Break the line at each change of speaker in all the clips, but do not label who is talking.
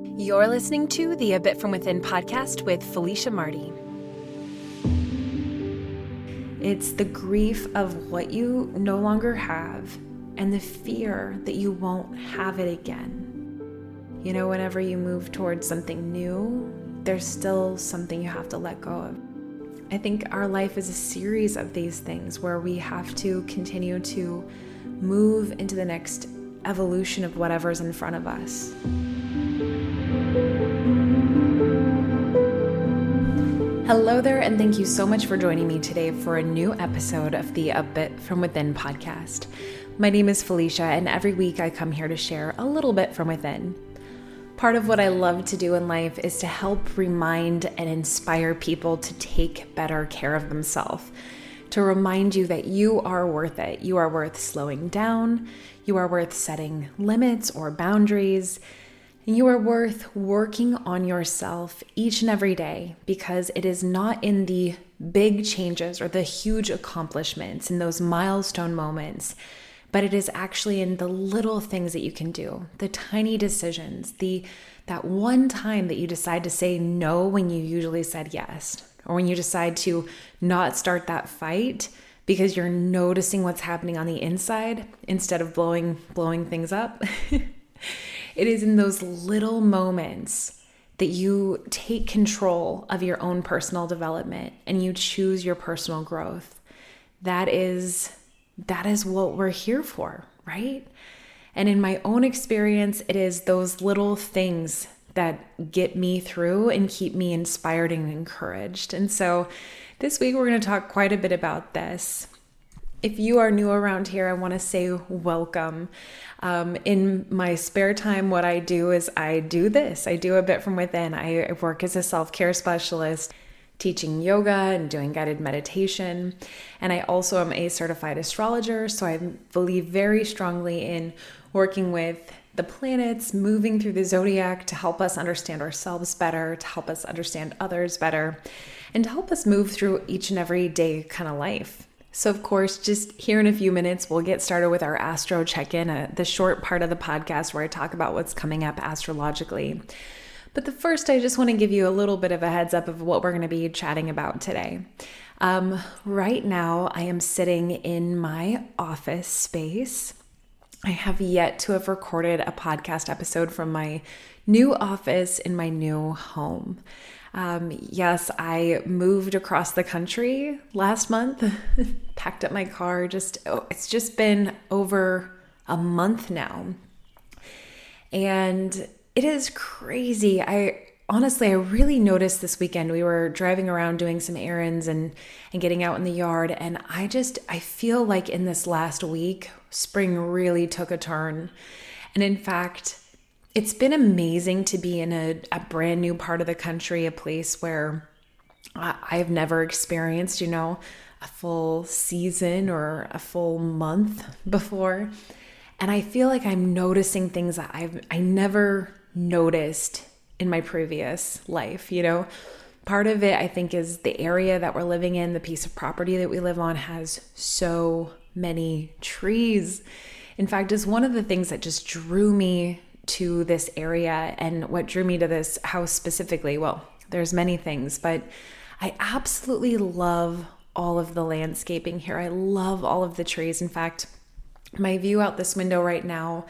You're listening to the A Bit From Within podcast with Felicia Marty. It's the grief of what you no longer have and the fear that you won't have it again. You know, whenever you move towards something new, there's still something you have to let go of. I think our life is a series of these things where we have to continue to move into the next evolution of whatever's in front of us. Hello there, and thank you so much for joining me today for a new episode of the A Bit From Within podcast. My name is Felicia, and every week I come here to share a little bit from within. Part of what I love to do in life is to help remind and inspire people to take better care of themselves, to remind you that you are worth it. You are worth slowing down. You are worth setting limits or boundaries. And you are worth working on yourself each and every day, because it is not in the big changes or the huge accomplishments, in those milestone moments, but it is actually in the little things that you can do, the tiny decisions, that one time that you decide to say no when you usually said yes, or when you decide to not start that fight because you're noticing what's happening on the inside instead of blowing things up. It is in those little moments that you take control of your own personal development and you choose your personal growth. That is what we're here for, right? And in my own experience, it is those little things that get me through and keep me inspired and encouraged. And so this week we're going to talk quite a bit about this. If you are new around here, I want to say welcome. In my spare time, what I do is I do this. I do A Bit From Within. I work as a self-care specialist, teaching yoga and doing guided meditation. And I also am a certified astrologer, so I believe very strongly in working with the planets, moving through the zodiac to help us understand ourselves better, to help us understand others better, and to help us move through each and every day kind of life. So of course, just here in a few minutes, we'll get started with our astro check-in, the short part of the podcast where I talk about what's coming up astrologically. But the first, I just want to give you a little bit of a heads up of what we're going to be chatting about today. Right now, I am sitting in my office space. I have yet to have recorded a podcast episode from my new office in my new home. Yes, I moved across the country last month, packed up my car. It's just been over a month now. And it is crazy. I really noticed this weekend, we were driving around doing some errands and getting out in the yard. And I feel like in this last week, spring really took a turn. And in fact, it's been amazing to be in a brand new part of the country, a place where I've never experienced, a full season or a full month before. And I feel like I'm noticing things that I never noticed in my previous life, Part of it, I think, is the area that we're living in, the piece of property that we live on has so many trees. In fact, it's one of the things that just drew me to this area, and what drew me to this house specifically. Well, there's many things, but I absolutely love all of the landscaping here. I love all of the trees. In fact, my view out this window right now,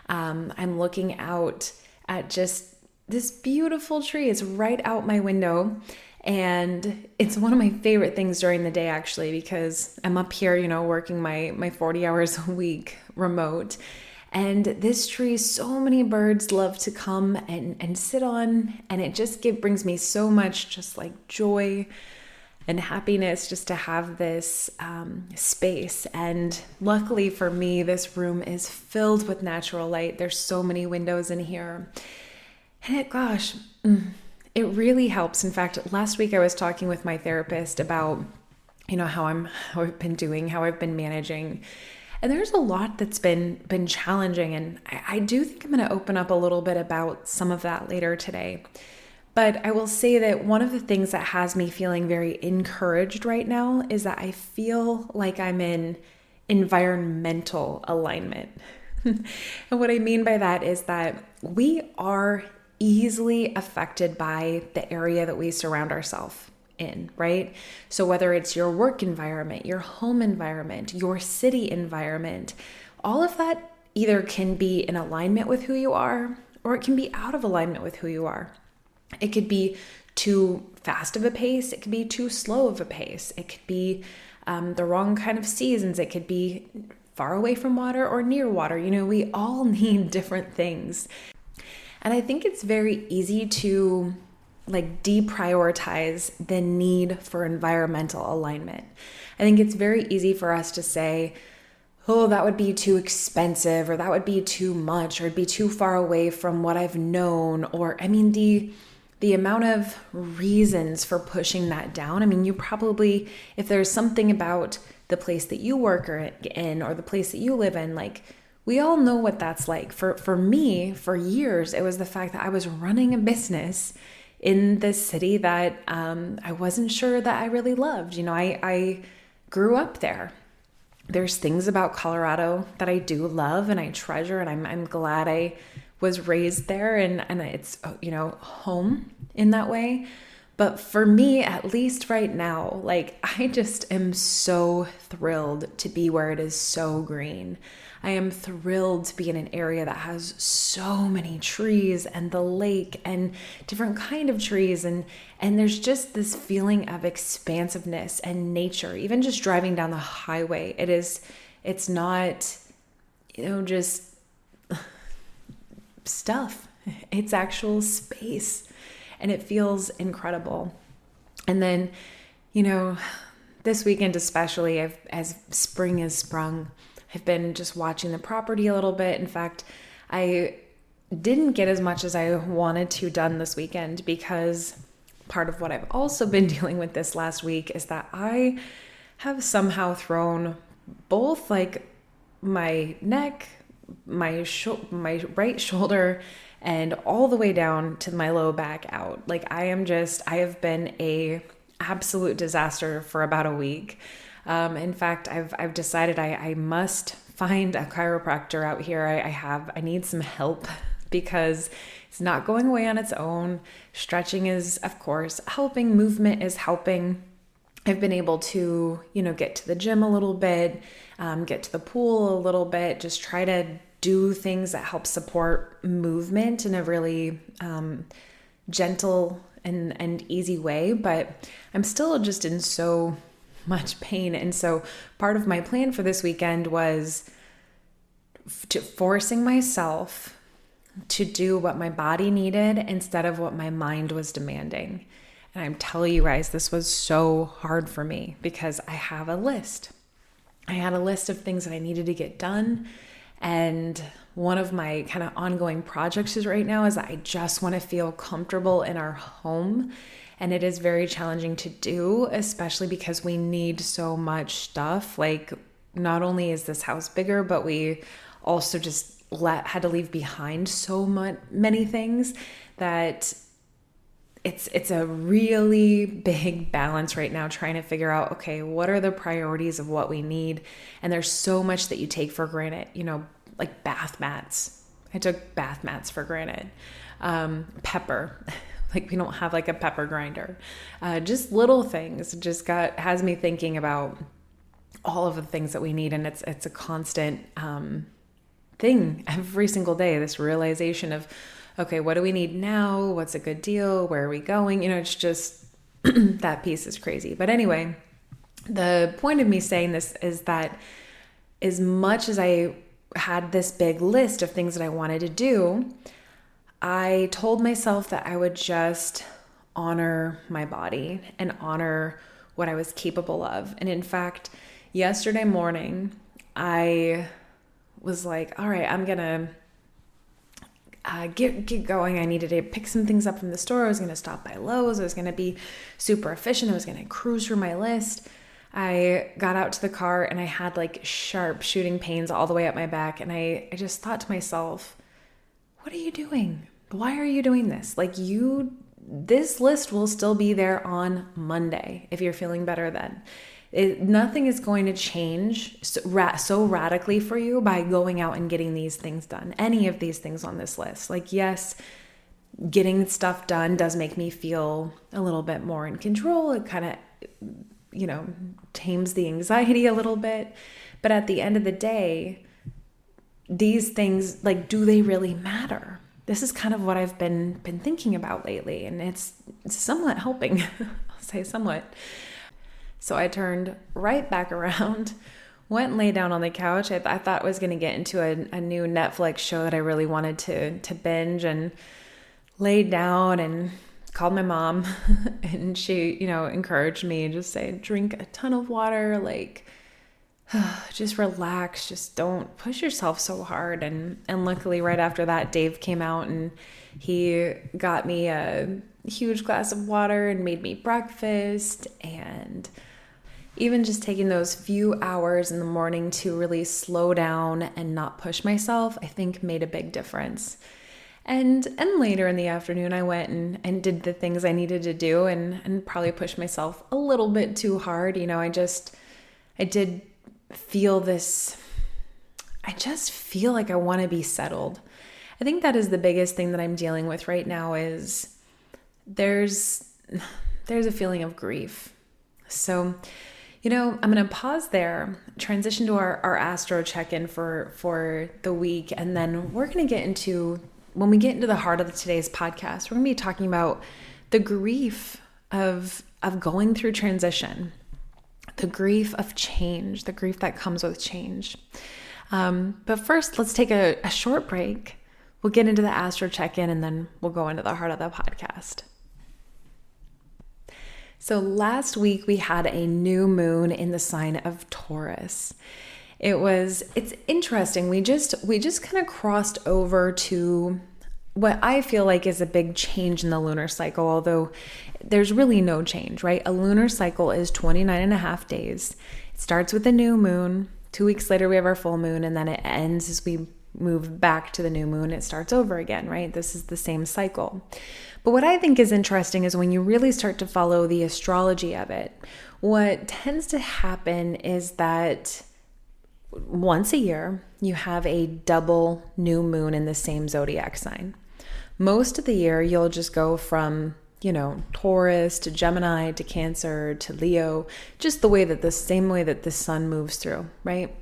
I'm looking out at just this beautiful tree. It's right out my window. And it's one of my favorite things during the day, actually, because I'm up here, working my 40 hours a week remote. And this tree, so many birds love to come and sit on. And it just brings me so much just like joy and happiness just to have this space. And luckily for me, this room is filled with natural light. There's so many windows in here. And it really helps. In fact, last week I was talking with my therapist about, how I've been doing, how I've been managing. And there's a lot that's been challenging. And I do think I'm going to open up a little bit about some of that later today. But I will say that one of the things that has me feeling very encouraged right now is that I feel like I'm in environmental alignment. And what I mean by that is that we are easily affected by the area that we surround ourselves in, right? So whether it's your work environment, your home environment, your city environment, all of that either can be in alignment with who you are, or it can be out of alignment with who you are. It could be too fast of a pace. It could be too slow of a pace. It could be the wrong kind of seasons. It could be far away from water or near water. We all need different things. And I think it's very easy to deprioritize the need for environmental alignment. I think it's very easy for us to say, oh, that would be too expensive, or that would be too much, or it'd be too far away from what I've known. Or, the amount of reasons for pushing that down. You probably, if there's something about the place that you work in or the place that you live in, we all know what that's like. For me, for years, it was the fact that I was running a business in this city that I wasn't sure that I really loved. I grew up there. There's things about Colorado that I do love and I treasure, and I'm glad I was raised there and it's, home in that way. But for me, at least right now, I just am so thrilled to be where it is so green. I am thrilled to be in an area that has so many trees and the lake and different kind of trees. And there's just this feeling of expansiveness and nature, even just driving down the highway. It's not, just stuff. It's actual space, and it feels incredible. And then, this weekend especially, as spring has sprung, I've been just watching the property a little bit. In fact, I didn't get as much as I wanted to done this weekend, because part of what I've also been dealing with this last week is that I have somehow thrown both my neck, my right shoulder, and all the way down to my low back out. I have been a absolute disaster for about a week. In fact, I've decided I must find a chiropractor out here. I need some help, because it's not going away on its own. Stretching is, of course, helping. Movement is helping. I've been able to, get to the gym a little bit, get to the pool a little bit, just try to do things that help support movement in a really gentle and easy way. But I'm still just in so much pain. And so part of my plan for this weekend was forcing myself to do what my body needed instead of what my mind was demanding. And I'm telling you guys, this was so hard for me, because I have a list. I had a list of things that I needed to get done. And one of my kind of ongoing projects right now is that I just want to feel comfortable in our home. And it is very challenging to do, especially because we need so much stuff. Not only is this house bigger, but we also just had to leave behind so many things that it's a really big balance right now, trying to figure out, okay, what are the priorities of what we need? And there's so much that you take for granted, like bath mats. I took bath mats for granted. Pepper. We don't have a pepper grinder. Just little things has me thinking about all of the things that we need. And it's a constant thing every single day, this realization of, okay, what do we need now? What's a good deal? Where are we going? It's just, that piece is crazy. But anyway, the point of me saying this is that as much as I had this big list of things that I wanted to do, I told myself that I would just honor my body and honor what I was capable of. And in fact, yesterday morning, I was like, all right, I'm going to get going. I needed to pick some things up from the store. I was going to stop by Lowe's. I was going to be super efficient. I was going to cruise through my list. I got out to the car and I had sharp shooting pains all the way up my back. And I just thought to myself, what are you doing? Why are you doing this? This list will still be there on Monday if you're feeling better then. Nothing is going to change so radically for you by going out and getting these things done. Any of these things on this list. Yes, getting stuff done does make me feel a little bit more in control. It kind of, tames the anxiety a little bit. But at the end of the day, these things, like, do they really matter? This is kind of what I've been thinking about lately, and it's somewhat helping. I'll say somewhat. So I turned right back around, went and lay down on the couch. I thought I was going to get into a new Netflix show that I really wanted to binge, and laid down and called my mom and she, encouraged me to just say, drink a ton of water, like, just relax, just don't push yourself so hard. And luckily right after that, Dave came out and he got me a huge glass of water and made me breakfast. And even just taking those few hours in the morning to really slow down and not push myself, I think made a big difference. And later in the afternoon, I went and did the things I needed to do and probably pushed myself a little bit too hard. I did feel this, I just feel like I want to be settled. I think that is the biggest thing that I'm dealing with right now is there's a feeling of grief. So, I'm going to pause there, transition to our astro check-in for the week. And then we're going to get into, when we get into the heart of today's podcast, we're going to be talking about the grief of going through transition, the grief of change, the grief that comes with change. But first, let's take a short break. We'll get into the astro check-in and then we'll go into the heart of the podcast. So last week we had a new moon in the sign of Taurus. It's interesting. We just kind of crossed over to what I feel like is a big change in the lunar cycle, although there's really no change, right? A lunar cycle is 29 and a half days. It starts with the new moon. 2 weeks later, we have our full moon, and then it ends as we move back to the new moon. It starts over again, right? This is the same cycle. But what I think is interesting is when you really start to follow the astrology of it, what tends to happen is that once a year, you have a double new moon in the same zodiac sign. Most of the year, you'll just go from, Taurus to Gemini to Cancer to Leo, just the same way that the sun moves through, right?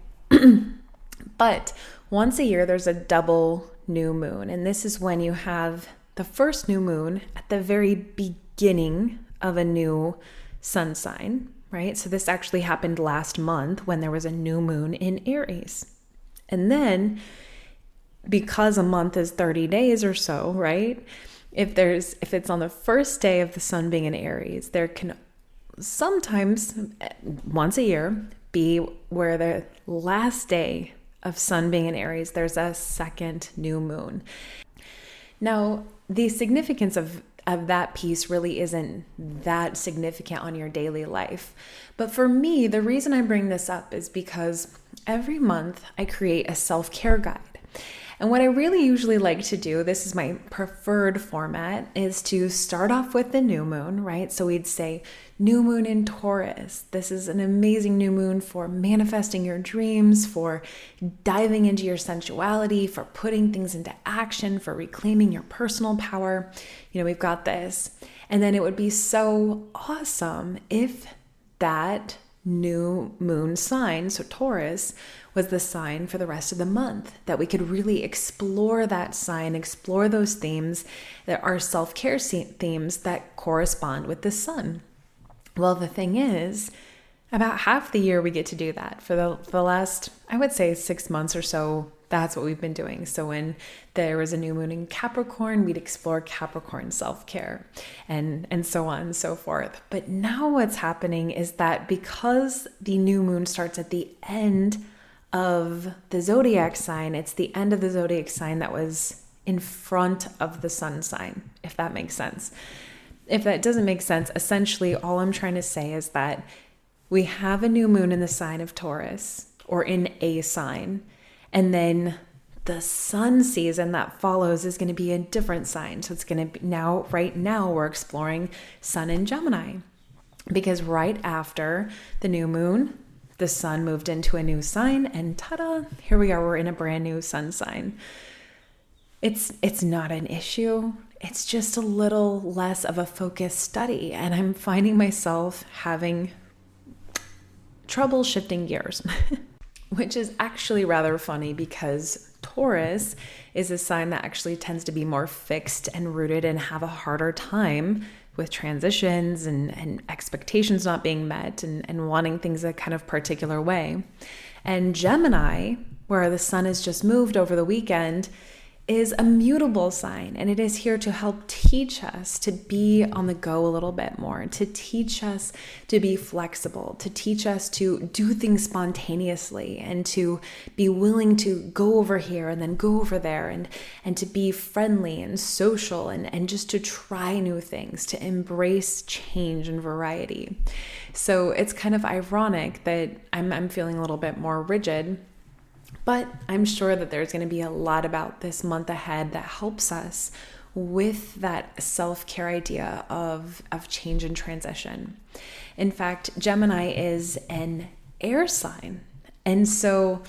But once a year, there's a double new moon. And this is when you have the first new moon at the very beginning of a new sun sign, right? So this actually happened last month when there was a new moon in Aries. And then because a month is 30 days or so, right? If it's on the first day of the sun being in Aries, there can sometimes once a year be where the last day of sun being in Aries, there's a second new moon. Now, the significance of that piece really isn't that significant on your daily life. But for me, the reason I bring this up is because every month I create a self-care guide. And what I really usually like to do, this is my preferred format, is to start off with the new moon, right? So we'd say new moon in Taurus. This is an amazing new moon for manifesting your dreams, for diving into your sensuality, for putting things into action, for reclaiming your personal power. We've got this. And then it would be so awesome if that new moon sign, so Taurus, was the sign for the rest of the month, that we could really explore that sign, explore those themes that are self-care themes that correspond with the sun. Well, the thing is, about half the year we get to do that. For the last, I would say 6 months or so, that's what we've been doing. So when there was a new moon in Capricorn, we'd explore Capricorn self-care and so on and so forth. But now what's happening is that because the new moon starts at the end of the zodiac sign, it's the end of the zodiac sign that was in front of the sun sign, if that makes sense. If that doesn't make sense, essentially all I'm trying to say is that we have a new moon in the sign of Taurus, or in a sign, and then the sun season that follows is going to be a different sign. So it's going to be right now we're exploring sun in Gemini, because right after the new moon, the sun moved into a new sign, and ta-da, here we are, we're in a brand new sun sign. It's not an issue. it's just a little less of a focused study. And I'm finding myself having trouble shifting gears, which is actually rather funny because Taurus is a sign that actually tends to be more fixed and rooted and have a harder time with transitions and expectations not being met and wanting things a kind of particular way. And Gemini, where the sun has just moved over the weekend, is a mutable sign, and it is here to help teach us to be on the go a little bit more, to teach us to be flexible, to teach us to do things spontaneously and to be willing to go over here and then go over there and to be friendly and social and just to try new things, to embrace change and variety. So it's kind of ironic that I'm feeling a little bit more rigid, but I'm sure that there's going to be a lot about this month ahead that helps us with that self-care idea of change and transition. In fact, Gemini is an air sign. And so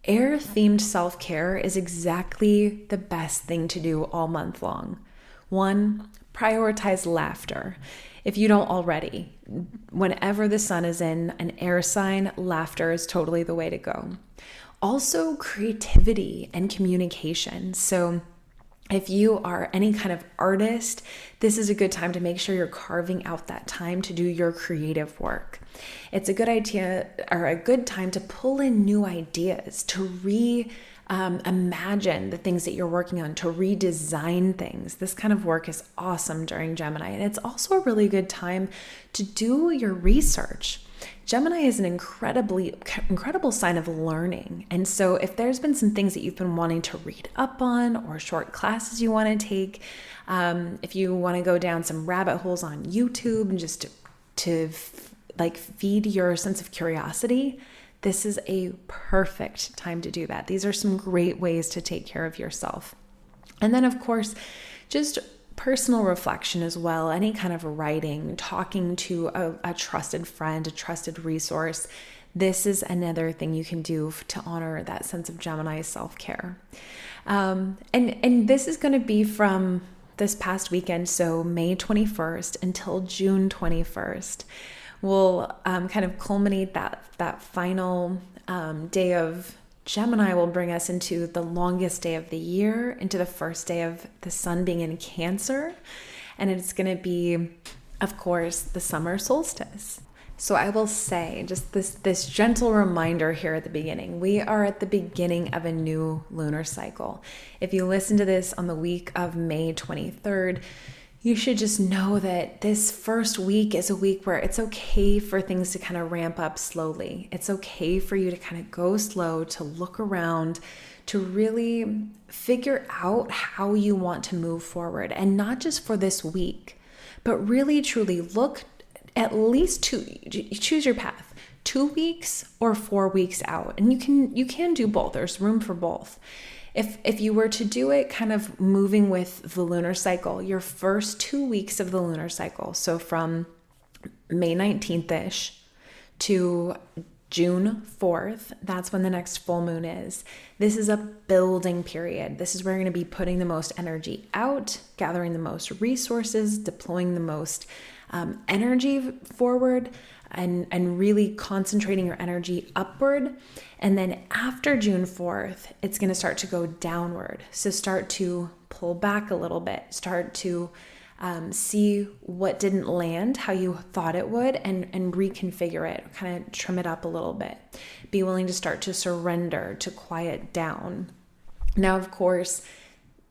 air-themed self-care is exactly the best thing to do all month long. 1, prioritize laughter. If you don't already, whenever the sun is in an air sign, laughter is totally the way to go. Also, creativity and communication. So if you are any kind of artist, this is a good time to make sure you're carving out that time to do your creative work. It's a good idea or a good time to pull in new ideas, to imagine the things that you're working on, to redesign things. This kind of work is awesome during Gemini. And it's also a really good time to do your research. Gemini is an incredible sign of learning. And so if there's been some things that you've been wanting to read up on or short classes you want to take, if you want to go down some rabbit holes on YouTube and just to feed your sense of curiosity, this is a perfect time to do that. These are some great ways to take care of yourself. And then, of course, just personal reflection as well, any kind of writing, talking to a trusted friend, a trusted resource. This is another thing you can do to honor that sense of Gemini self-care. And this is going to be from this past weekend, so May 21st until June 21st. We'll kind of culminate that final day of Gemini will bring us into the longest day of the year, into the first day of the sun being in Cancer. And it's going to be, of course, the summer solstice. So I will say just this gentle reminder here at the beginning. We are at the beginning of a new lunar cycle. If you listen to this on the week of May 23rd, you should just know that this first week is a week where it's okay for things to kind of ramp up slowly. It's okay for you to kind of go slow, to look around, to really figure out how you want to move forward. And not just for this week, but really truly look at least choose your path, 2 weeks or 4 weeks out. And you can do both. There's room for both. If you were to do it kind of moving with the lunar cycle, your first 2 weeks of the lunar cycle, so from May 19th-ish to June 4th, that's when the next full moon is. This is a building period. This is where you're going to be putting the most energy out, gathering the most resources, deploying the most energy forward, and really concentrating your energy upward. And then after June 4th, it's going to start to go downward. So start to pull back a little bit, start to see what didn't land how you thought it would and reconfigure it, kind of trim it up a little bit. Be willing to start to surrender, to quiet down. Now, of course,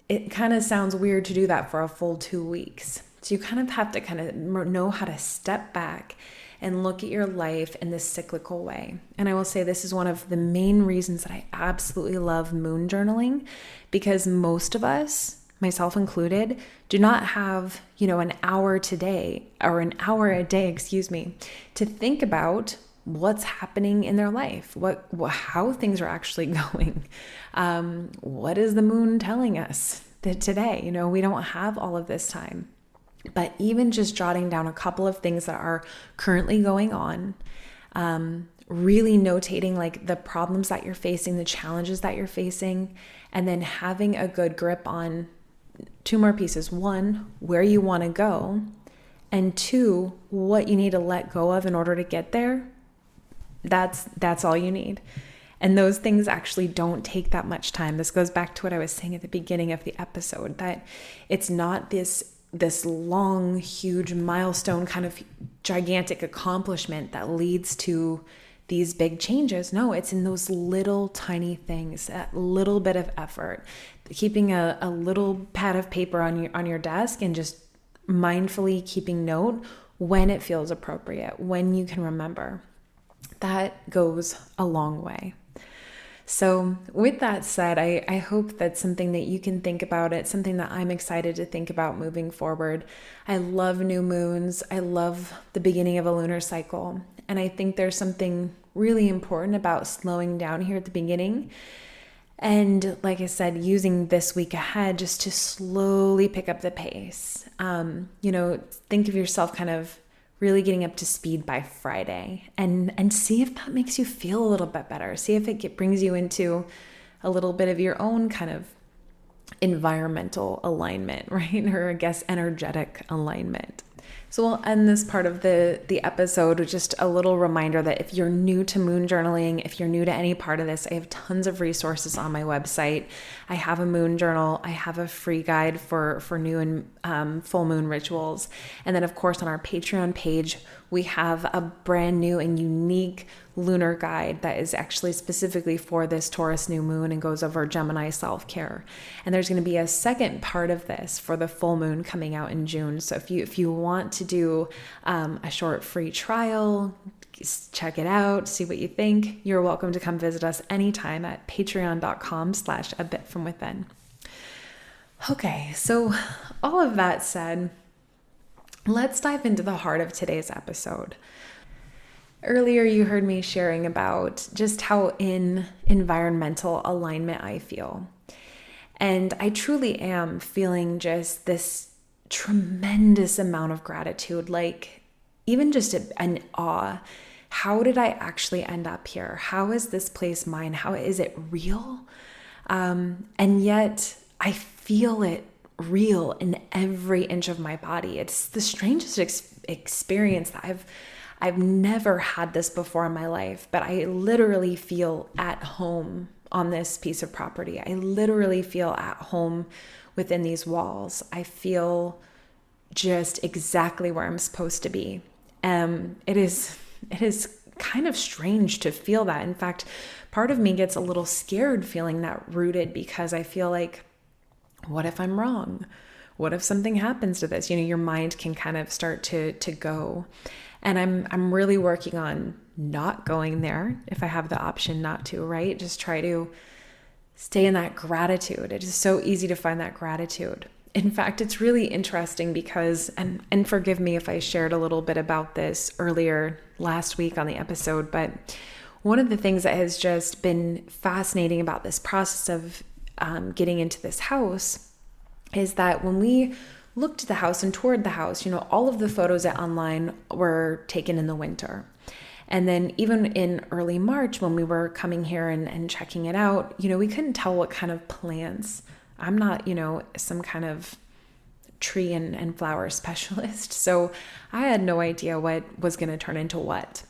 it kind of sounds weird to do that for a full 2 weeks. So you kind of have to kind of know how to step back and look at your life in this cyclical way. And I will say this is one of the main reasons that I absolutely love moon journaling, because most of us, myself included, do not have, an hour today or an hour a day, to think about what's happening in their life, how things are actually going. What is the moon telling us today? We don't have all of this time. But even just jotting down a couple of things that are currently going on, really notating like the problems that you're facing, the challenges that you're facing, and then having a good grip on two more pieces. One, where you want to go, and two, what you need to let go of in order to get there. That's all you need. And those things actually don't take that much time. This goes back to what I was saying at the beginning of the episode, that it's not this long, huge milestone kind of gigantic accomplishment that leads to these big changes. No, it's in those little tiny things, that little bit of effort, keeping a little pad of paper on your desk and just mindfully keeping note when it feels appropriate, when you can remember. That goes a long way. So with that said, I hope that's something that you can think about. It's something that I'm excited to think about moving forward. I love new moons. I love the beginning of a lunar cycle. And I think there's something really important about slowing down here at the beginning. And like I said, using this week ahead just to slowly pick up the pace. Think of yourself kind of really getting up to speed by Friday and see if that makes you feel a little bit better. See if it brings you into a little bit of your own kind of environmental alignment, right? Or I guess energetic alignment. So we'll end this part of the episode with just a little reminder that if you're new to moon journaling, if you're new to any part of this, I have tons of resources on my website. I have a moon journal. I have a free guide for new and full moon rituals. And then of course on our Patreon page, we have a brand new and unique lunar guide that is actually specifically for this Taurus new moon and goes over Gemini self-care. And there's going to be a second part of this for the full moon coming out in June. So if you want to do a short free trial, check it out, see what you think, you're welcome to come visit us anytime at patreon.com/abitfromwithin. Okay, so all of that said, let's dive into the heart of today's episode. Earlier, you heard me sharing about just how in environmental alignment I feel. And I truly am feeling just this tremendous amount of gratitude, like even just an awe. How did I actually end up here? How is this place mine? How is it real? And yet I feel it real in every inch of my body. It's the strangest experience that I've never had this before in my life, but I literally feel at home on this piece of property. I literally feel at home within these walls. I feel just exactly where I'm supposed to be. It is kind of strange to feel that. In fact, part of me gets a little scared feeling that rooted, because I feel like, what if I'm wrong? What if something happens to this? Your mind can kind of start to go. And I'm really working on not going there if I have the option not to, right? Just try to stay in that gratitude. It is so easy to find that gratitude. In fact, it's really interesting because, and forgive me if I shared a little bit about this earlier last week on the episode, but one of the things that has just been fascinating about this process of getting into this house is that when we looked at the house and toured the house, all of the photos online were taken in the winter. And then even in early March, when we were coming here and checking it out, we couldn't tell what kind of plants. I'm not, some kind of tree and flower specialist. So I had no idea what was going to turn into what.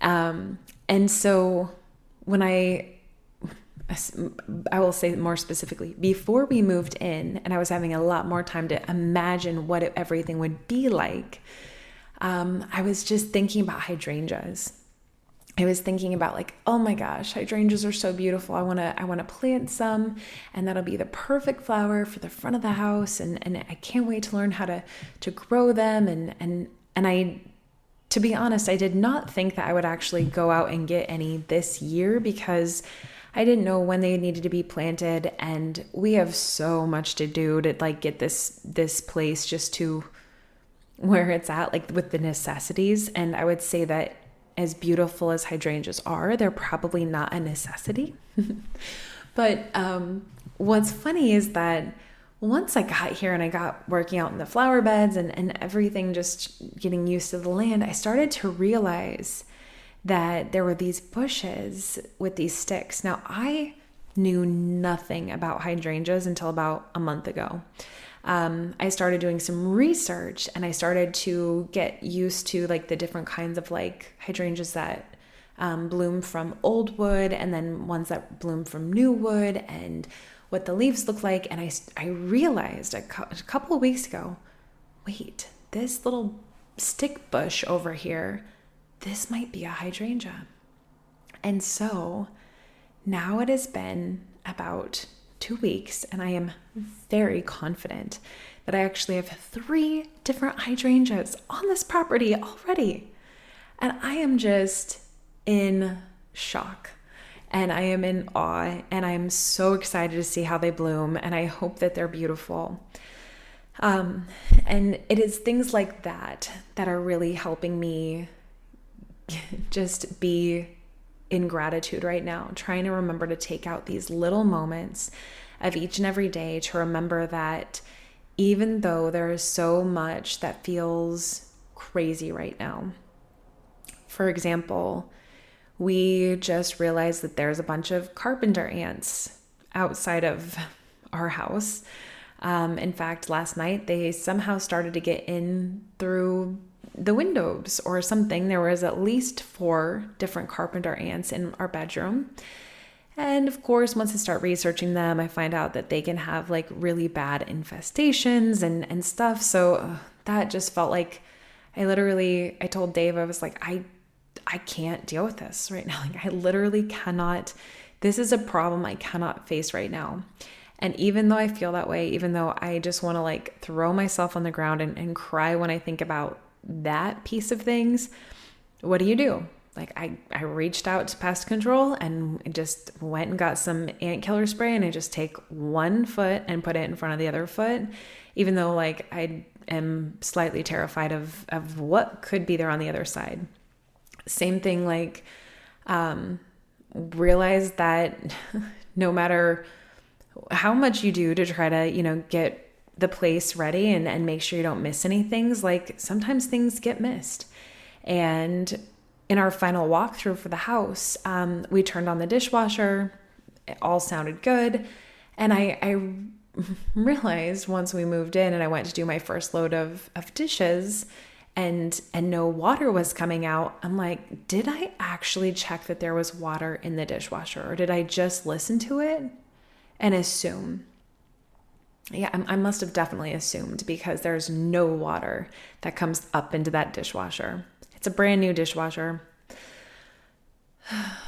And so when I will say more specifically, before we moved in and I was having a lot more time to imagine what everything would be like, I was just thinking about hydrangeas. I was thinking about like, oh my gosh, hydrangeas are so beautiful. I want to plant some, and that'll be the perfect flower for the front of the house. And I can't wait to learn how to grow them. And I, to be honest, I did not think that I would actually go out and get any this year, because I didn't know when they needed to be planted, and we have so much to do to like get this place just to where it's at, like with the necessities. And I would say that as beautiful as hydrangeas are, they're probably not a necessity. But what's funny is that once I got here and I got working out in the flower beds and everything, just getting used to the land, I started to realize that there were these bushes with these sticks. Now, I knew nothing about hydrangeas until about a month ago. I started doing some research and I started to get used to like the different kinds of like hydrangeas that bloom from old wood and then ones that bloom from new wood and what the leaves look like. And I realized a couple of weeks ago, wait, this little stick bush over here, this might be a hydrangea. And so now it has been about 2 weeks and I am very confident that I actually have 3 different hydrangeas on this property already. And I am just in shock and I am in awe and I am so excited to see how they bloom and I hope that they're beautiful. And it is things like that are really helping me just be in gratitude right now, trying to remember to take out these little moments of each and every day to remember that even though there is so much that feels crazy right now. For example, we just realized that there's a bunch of carpenter ants outside of our house. In fact, last night they somehow started to get in through the windows or something. There was at least 4 different carpenter ants in our bedroom. And of course, once I start researching them, I find out that they can have like really bad infestations and stuff. So that just felt like I told Dave, I was like, I can't deal with this right now. Like I literally cannot, this is a problem I cannot face right now. And even though I feel that way, even though I just want to like throw myself on the ground and cry when I think about that piece of things, what do? Like I reached out to pest control and just went and got some ant killer spray and I just take one foot and put it in front of the other foot, even though like I am slightly terrified of what could be there on the other side. Same thing, like realize that no matter how much you do to try to, get the place ready and make sure you don't miss any things, like sometimes things get missed. And in our final walkthrough for the house, we turned on the dishwasher. It all sounded good. And I realized once we moved in and I went to do my first load of dishes and no water was coming out, I'm like, did I actually check that there was water in the dishwasher or did I just listen to it and assume? Yeah, I must have definitely assumed because there's no water that comes up into that dishwasher. It's a brand new dishwasher.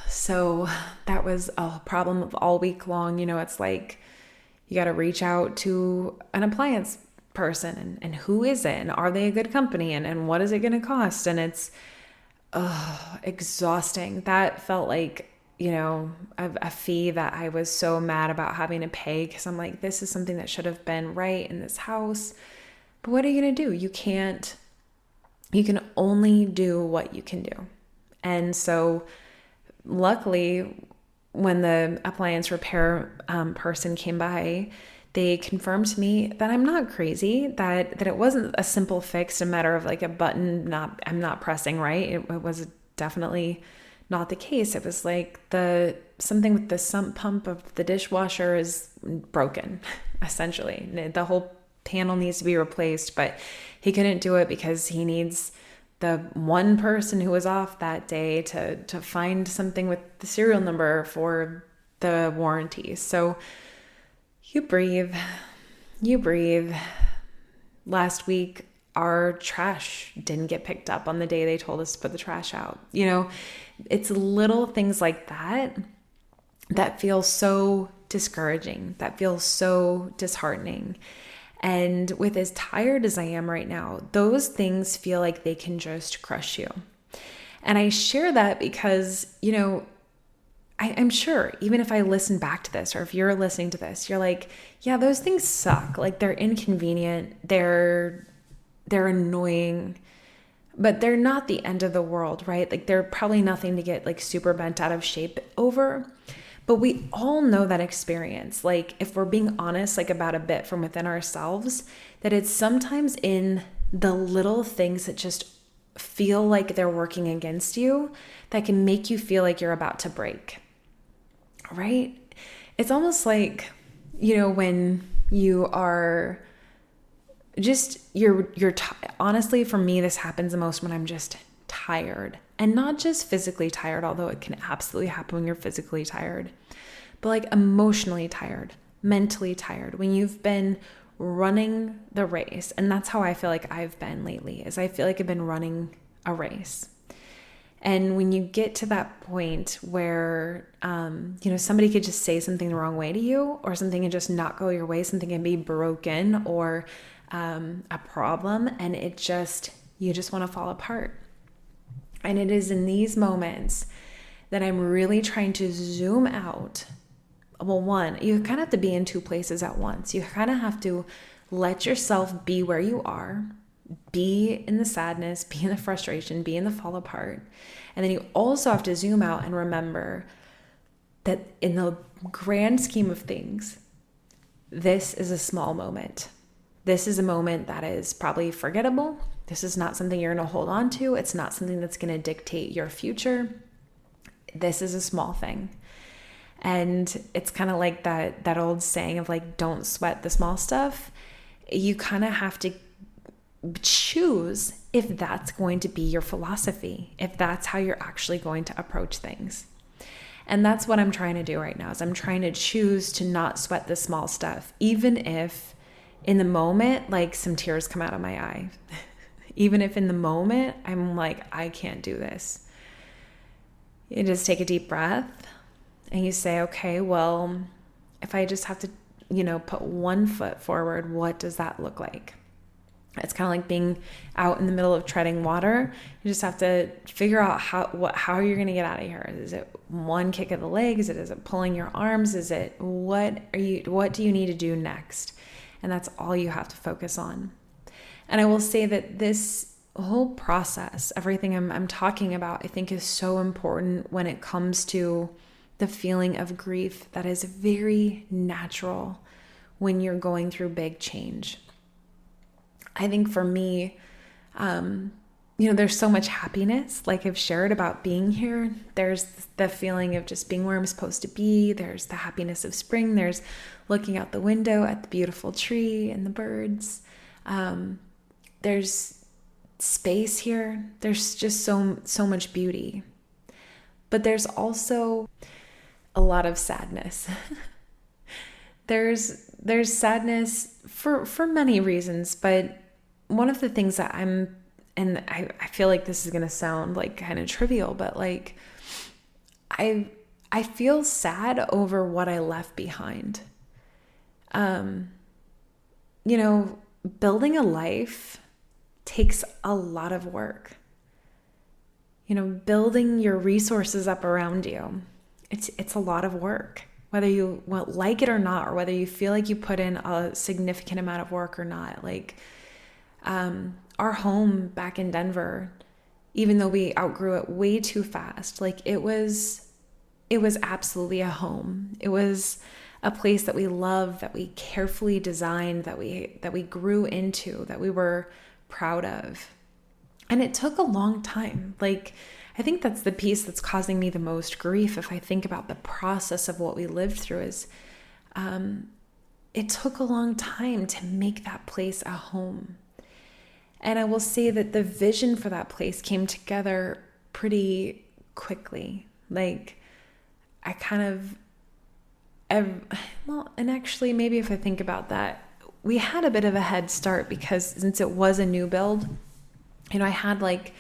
So that was a problem of all week long. It's like you got to reach out to an appliance person and who is it? And are they a good company? And what is it going to cost? And it's exhausting. That felt like a fee that I was so mad about having to pay because I'm like, this is something that should have been right in this house. But what are you going to do? You can only do what you can do. And so luckily, when the appliance repair person came by, they confirmed to me that I'm not crazy, that it wasn't a simple fix, a matter of like a button I'm not pressing right. It was definitely not the case. It was like something with the sump pump of the dishwasher is broken, essentially. The whole panel needs to be replaced, but he couldn't do it because he needs the one person who was off that day to find something with the serial number for the warranty. So you breathe. Last week, our trash didn't get picked up on the day they told us to put the trash out. It's little things like that feel so discouraging, that feel so disheartening. And with as tired as I am right now, those things feel like they can just crush you. And I share that because, I'm sure even if I listen back to this or if you're listening to this, you're like, yeah, those things suck. Like they're inconvenient. They're annoying, but they're not the end of the world, right? Like they're probably nothing to get like super bent out of shape over. But we all know that experience. Like if we're being honest, like about a bit from within ourselves, that it's sometimes in the little things that just feel like they're working against you that can make you feel like you're about to break, right? it's almost like, when you are just, honestly, for me, this happens the most when I'm just tired, and not just physically tired, although it can absolutely happen when you're physically tired, but like emotionally tired, mentally tired, when you've been running the race. And that's how I feel like I've been lately, is I feel like I've been running a race. And when you get to that point where, somebody could just say something the wrong way to you, or something can just not go your way, something can be broken, or a problem, and you just want to fall apart. And it is in these moments that I'm really trying to zoom out. Well, one, you kind of have to be in two places at once. You kind of have to let yourself be where you are, be in the sadness, be in the frustration, be in the fall apart. And then you also have to zoom out and remember that in the grand scheme of things, this is a small moment. This is a moment that is probably forgettable. This is not something you're going to hold on to. It's not something that's going to dictate your future. This is a small thing. And it's kind of like that old saying of like, don't sweat the small stuff. You kind of have to choose if that's going to be your philosophy, if that's how you're actually going to approach things. And that's what I'm trying to do right now, is I'm trying to choose to not sweat the small stuff, even if in the moment, like some tears come out of my eye. Even if in the moment I'm like, I can't do this. You just take a deep breath and you say, okay, well, if I just have to, put one foot forward, what does that look like? It's kind of like being out in the middle of treading water. You just have to figure out how you're going to get out of here. Is it one kick of the leg? Is it pulling your arms? Is it, what do you need to do next? And that's all you have to focus on. And I will say that this whole process, everything I'm talking about, I think is so important when it comes to the feeling of grief that is very natural when you're going through big change. I think for me, there's so much happiness, like I've shared, about being here. There's the feeling of just being where I'm supposed to be. There's the happiness of spring. There's looking out the window at the beautiful tree and the birds. There's space here. There's just so much beauty. But there's also a lot of sadness. There's sadness for many reasons, but one of the things that I feel like this is going to sound like kind of trivial, but like I feel sad over what I left behind. Building a life takes a lot of work. Building your resources up around you, it's a lot of work. Whether you like it or not, or whether you feel like you put in a significant amount of work or not. Like our home back in Denver, even though we outgrew it way too fast, like it was absolutely a home. It was a place that we loved, that we carefully designed, that we grew into, that we were proud of. And it took a long time. Like, I think that's the piece that's causing me the most grief. If I think about the process of what we lived through, is it took a long time to make that place a home. And I will say that the vision for that place came together pretty quickly. Like I and actually maybe if I think about that, we had a bit of a head start because since it was a new build, I had like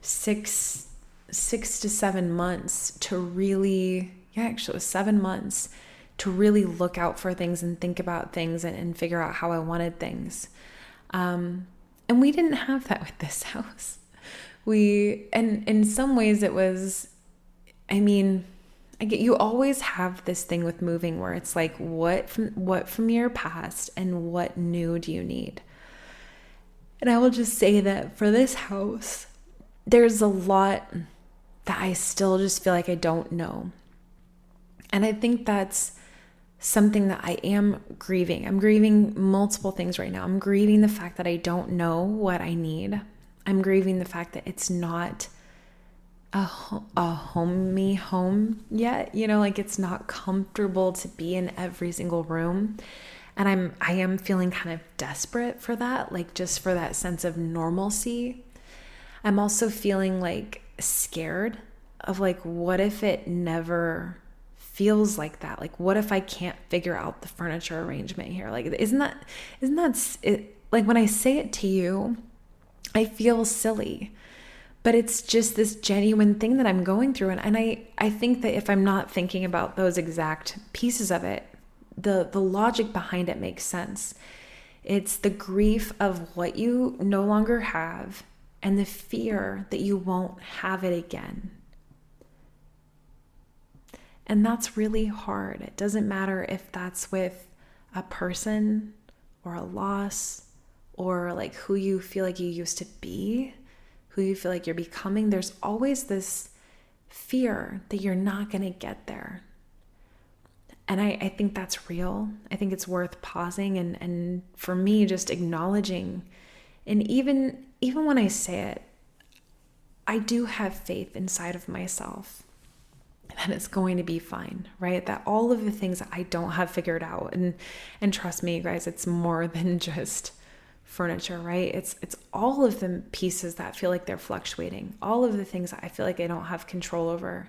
6 to 7 months to really, actually it was 7 months to really look out for things and think about things and figure out how I wanted things. And we didn't have that with this house. And in some ways it was, you always have this thing with moving where it's like, what from your past and what new do you need? And I will just say that for this house, there's a lot that I still just feel like I don't know. And I think that's something that I am grieving. I'm grieving multiple things right now. I'm grieving the fact that I don't know what I need. I'm grieving the fact that it's not a homey home yet. Like it's not comfortable to be in every single room. And I am feeling kind of desperate for that, like just for that sense of normalcy. I'm also feeling like scared of like, what if it never feels like that? Like, what if I can't figure out the furniture arrangement here? Like, isn't that it? Like when I say it to you, I feel silly, but it's just this genuine thing that I'm going through. And I think that if I'm not thinking about those exact pieces of it, the logic behind it makes sense. It's the grief of what you no longer have and the fear that you won't have it again. And that's really hard. It doesn't matter if that's with a person or a loss or like who you feel like you used to be, who you feel like you're becoming. There's always this fear that you're not going to get there. And I think that's real. I think it's worth pausing and for me just acknowledging. And even when I say it, I do have faith inside of myself that it's going to be fine, right? That all of the things that I don't have figured out, and trust me, guys, it's more than just furniture, right? It's all of the pieces that feel like they're fluctuating, all of the things that I feel like I don't have control over.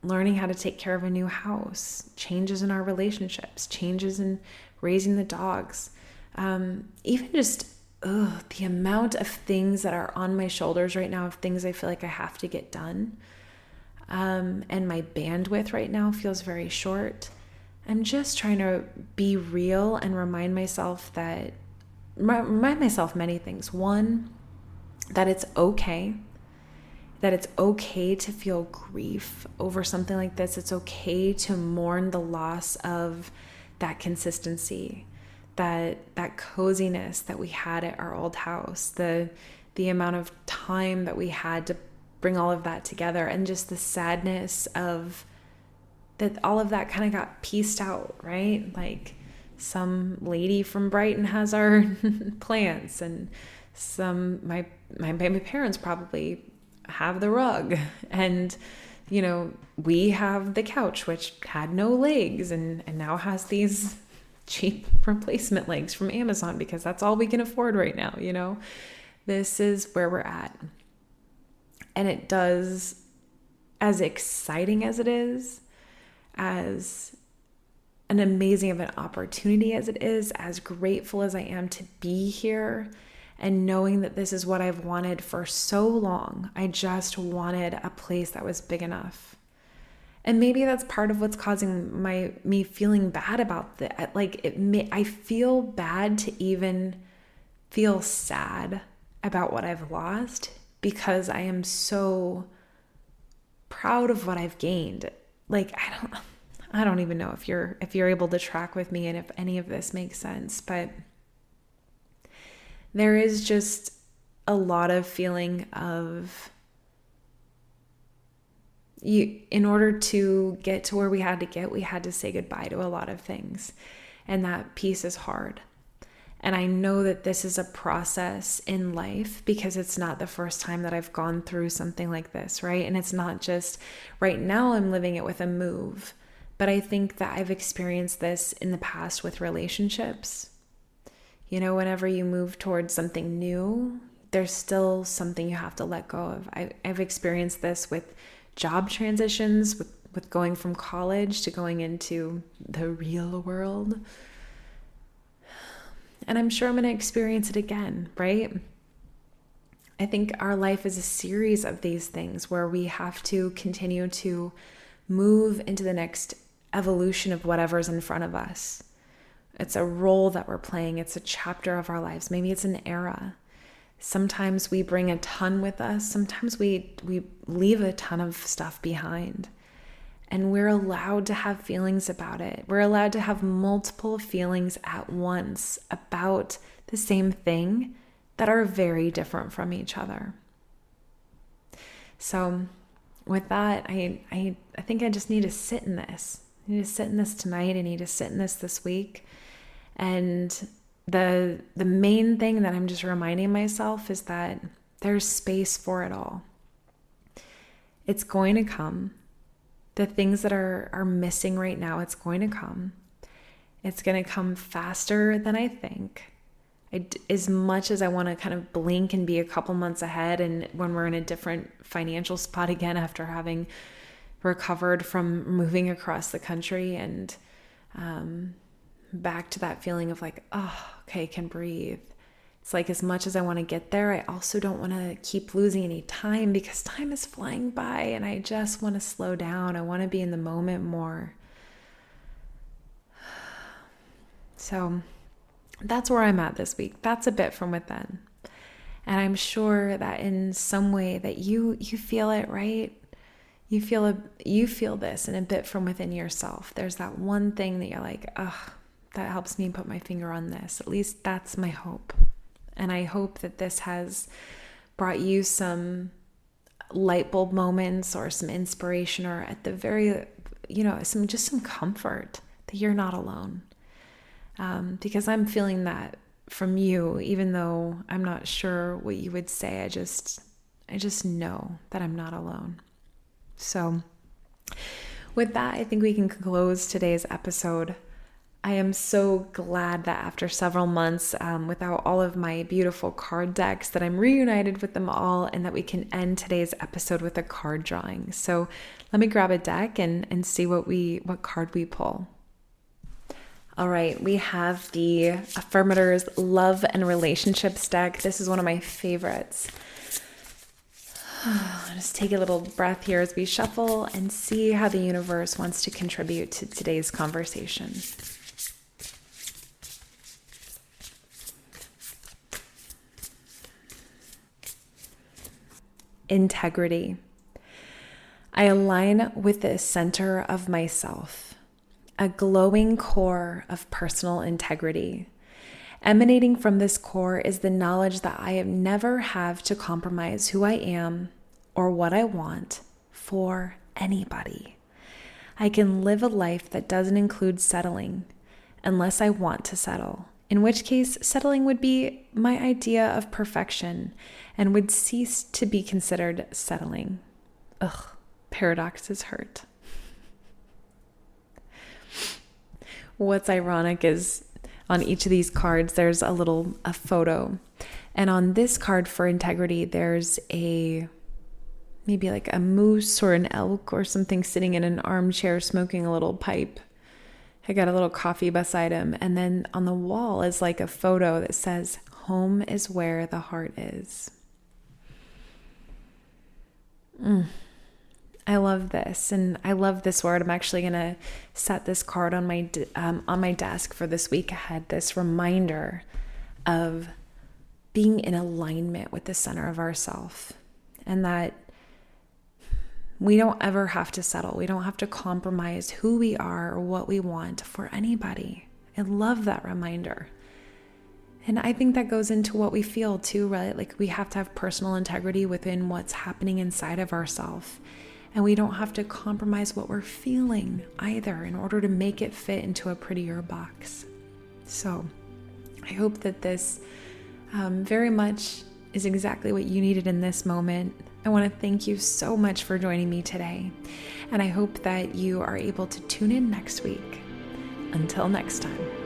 Learning how to take care of a new house, changes in our relationships, changes in raising the dogs, even just the amount of things that are on my shoulders right now, of things I feel like I have to get done. And my bandwidth right now feels very short. I'm just trying to be real and remind myself many things. One, that it's okay. That it's okay to feel grief over something like this. It's okay to mourn the loss of that consistency, that coziness that we had at our old house, the amount of time that we had to bring all of that together, and just the sadness of that all of that kind of got pieced out, right? Like some lady from Brighton has our plants, and my parents probably have the rug, and we have the couch which had no legs and now has these cheap replacement legs from Amazon because that's all we can afford right now. This is where we're at. And it does, as exciting as it is, as an amazing of an opportunity as it is, as grateful as I am to be here and knowing that this is what I've wanted for so long. I just wanted a place that was big enough. And maybe that's part of what's causing me feeling bad about that. I feel bad to even feel sad about what I've lost because I am so proud of what I've gained. Like, I don't even know if you're able to track with me and if any of this makes sense, but there is just a lot of feeling of in order to get to where we had to say goodbye to a lot of things. And that piece is hard. And I know that this is a process in life because it's not the first time that I've gone through something like this, right? And it's not just right now I'm living it with a move, but I think that I've experienced this in the past with relationships. Whenever you move towards something new, there's still something you have to let go of. I've experienced this with job transitions, with going from college to going into the real world. And I'm sure I'm going to experience it again, right? I think our life is a series of these things where we have to continue to move into the next evolution of whatever's in front of us. It's a role that we're playing. It's a chapter of our lives. Maybe it's an era. Sometimes we bring a ton with us. Sometimes we leave a ton of stuff behind. And we're allowed to have feelings about it. We're allowed to have multiple feelings at once about the same thing that are very different from each other. So with that, I think I just need to sit in this. I need to sit in this tonight. I need to sit in this week. And the main thing that I'm just reminding myself is that there's space for it all. It's going to come. The things that are missing right now, it's going to come. It's going to come faster than I think. As much as I want to kind of blink and be a couple months ahead, and when we're in a different financial spot again after having recovered from moving across the country and back to that feeling of like, oh, okay, I can breathe. It's like, as much as I want to get there, I also don't want to keep losing any time, because time is flying by and I just want to slow down. I want to be in the moment more. So that's where I'm at this week. That's a bit from within. And I'm sure that in some way that you feel it, right? You feel this in a bit from within yourself. There's that one thing that you're like, that helps me put my finger on this. At least that's my hope. And I hope that this has brought you some light bulb moments or some inspiration, or at the very, some comfort that you're not alone. Because I'm feeling that from you, even though I'm not sure what you would say. I just know that I'm not alone. So with that, I think we can close today's episode. I am so glad that after several months without all of my beautiful card decks, that I'm reunited with them all, and that we can end today's episode with a card drawing. So let me grab a deck and see what card we pull. All right, we have the Affirmators Love and Relationships deck. This is one of my favorites. Just take a little breath here as we shuffle and see how the universe wants to contribute to today's conversation. Integrity. I align with the center of myself, a glowing core of personal integrity. Emanating from this core is the knowledge that I never have to compromise who I am or what I want for anybody. I can live a life that doesn't include settling unless I want to settle, in which case settling would be my idea of perfection and would cease to be considered settling. Ugh, paradoxes hurt. What's ironic is on each of these cards, there's a photo. And on this card for integrity, there's maybe like a moose or an elk or something sitting in an armchair smoking a little pipe. I got a little coffee beside him. And then on the wall is like a photo that says, "Home is where the heart is." I love this, and I love this word. I'm actually going to set this card on my desk for this week ahead, this reminder of being in alignment with the center of ourself, and that we don't ever have to settle. We don't have to compromise who we are or what we want for anybody. I love that reminder. And I think that goes into what we feel too, right? Like we have to have personal integrity within what's happening inside of ourselves. And we don't have to compromise what we're feeling either in order to make it fit into a prettier box. So I hope that this very much is exactly what you needed in this moment. I want to thank you so much for joining me today. And I hope that you are able to tune in next week. Until next time.